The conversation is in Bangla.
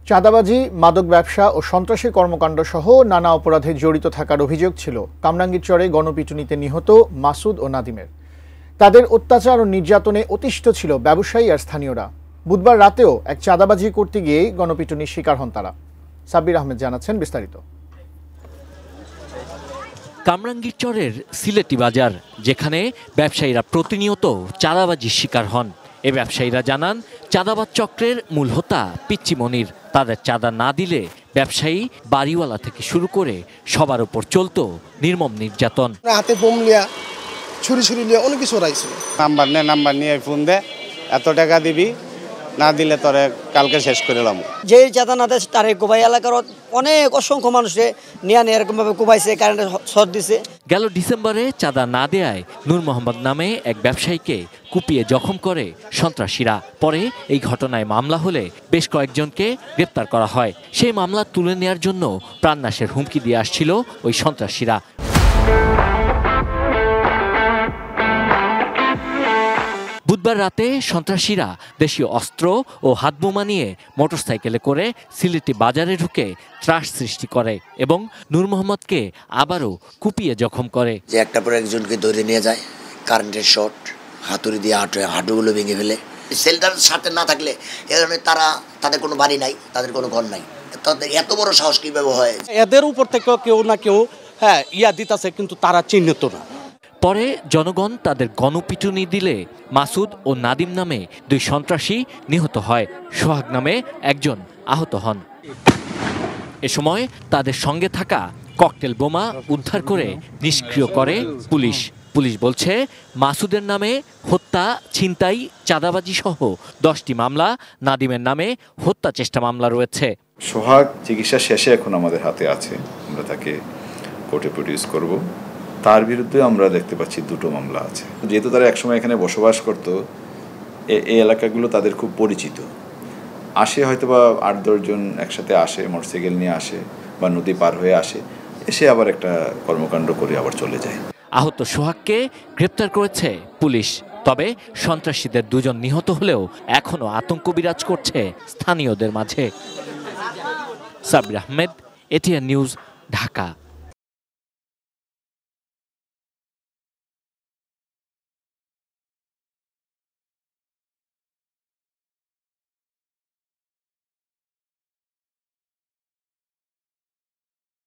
চাঁদাবাজি, মাদক ব্যবসা ও সন্ত্রাসী কর্মকাণ্ড সহ নানা অপরাধে জড়িত থাকার অভিযোগ ছিল কামরাঙ্গীরচরে গণপিটুনিতে নিহত মাসুদ ও নাদিমের। তাদের অত্যাচার ও নির্যাতনে অতিষ্ঠ ছিল ব্যবসায়ী আর স্থানীয়রা। বুধবার রাতেও এক চাঁদাবাজি করতে গিয়েই গণপিটুনির শিকার হন তারা। সাব্বির আহমেদ জানাচ্ছেন বিস্তারিত। কামরাঙ্গীরচরের সিলেটি বাজার, যেখানে ব্যবসায়ীরা প্রতিনিয়ত চাঁদাবাজির শিকার হন। এ ব্যবসায়ীরা জানান, চাঁদাবাজ চক্রের মূল হোতা পিচ্চি মনির। তাদের চাঁদা না দিলে ব্যবসায়ী, বাড়িওয়ালা থেকে শুরু করে সবার উপর চলত নির্মম নির্যাতন। হাতে বোম লিয়া, ছুরি লিয়া অনেক কিছু রাইছিল। নাম্বার নিয়ে ফোন দে, এত টাকা দিবি, না দিলে তোরে কালকে শেষ করে এলাম। যে চাঁদা না দেয় তার কোবাই এলাকার অনেক অসংখ্য মানুষে নিয়ে এরকম ভাবে কোবাইছে, কারেন্টের শর্ট দিছে। গেল ডিসেম্বরে চাঁদা না দেয়ায় নূর মোহাম্মদ নামে এক ব্যবসায়ীকে কুপিয়ে জখম করে সন্ত্রাসীরা। পরে এই ঘটনায় মামলা হলে বেশ কয়েকজনকে গ্রেপ্তার করা হয়। সেই মামলা তুলে নেয়ার জন্য প্রাণনাশের হুমকি দিয়ে আসছিল ওই সন্ত্রাসীরা। বুধবার রাতে সন্ত্রাসীরা দেশীয় অস্ত্র ও হাতবোমা নিয়ে মোটরসাইকেলে করে সিলেটি বাজারে ঢুকে ত্রাস সৃষ্টি করে এবং নূর মোহাম্মদকে আবারও কুপিয়ে জখম করে। যে একটা পর একজনকে ধরে নিয়ে যায়, কারেন্টের শর্ট, হাতুড়ি দিয়ে হাঁটুগুলো ভেঙে ফেলে। সেলটার সাথে না থাকলে এ কারণে তাদের কোনো বাড়ি নাই, তাদের কোনো ঘর নাই, তাদের এত বড় সাহস কিভাবে হয়? এদের উপর থেকে কেউ না কেউ দিতেছে, কিন্তু তারা চিহ্নিত না। পরে জনগণ তাদের গণপিটুনি দিলে মাসুদ ও নাদিম নামে দুই সন্ত্রাসী নিহত হয়। সোহাগ নামে একজন আহত হন। এ সময় তাদের সঙ্গে থাকা ককটেল বোমা উদ্ধার করে নিষ্ক্রিয় করে পুলিশ। পুলিশ বলছে, মাসুদের নামে হত্যা, ছিনতাই, চাঁদাবাজি সহ 10টি মামলা, নাদিমের নামে হত্যা চেষ্টা মামলা রয়েছে। সোহাগ চিকিৎসা শেষে এখন আমাদের হাতে আছে, আমরা তাকে কোর্টে প্রডিউস করব। তার বিরুদ্ধে আমরা দেখতে পাচ্ছি 2টো মামলা আছে। যেহেতু তারা একসময় এখানে বসবাস করত, এই এলাকাগুলো তাদের খুব পরিচিত। আসে হয়তো বা 8-10 জন একসাথে আসে, মোটরসাইকেল নিয়ে আসে বা নদী পার হয়ে আসে, এসে আবার একটা কর্মকাণ্ড করে আবার চলে যায়। আহত সোহাগকে গ্রেপ্তার করেছে পুলিশ। তবে সন্ত্রাসীদের 2 জন নিহত হলেও এখনও আতঙ্ক বিরাজ করছে স্থানীয়দের মাঝে। Sabbir Ahmed, ATN news, Dhaka.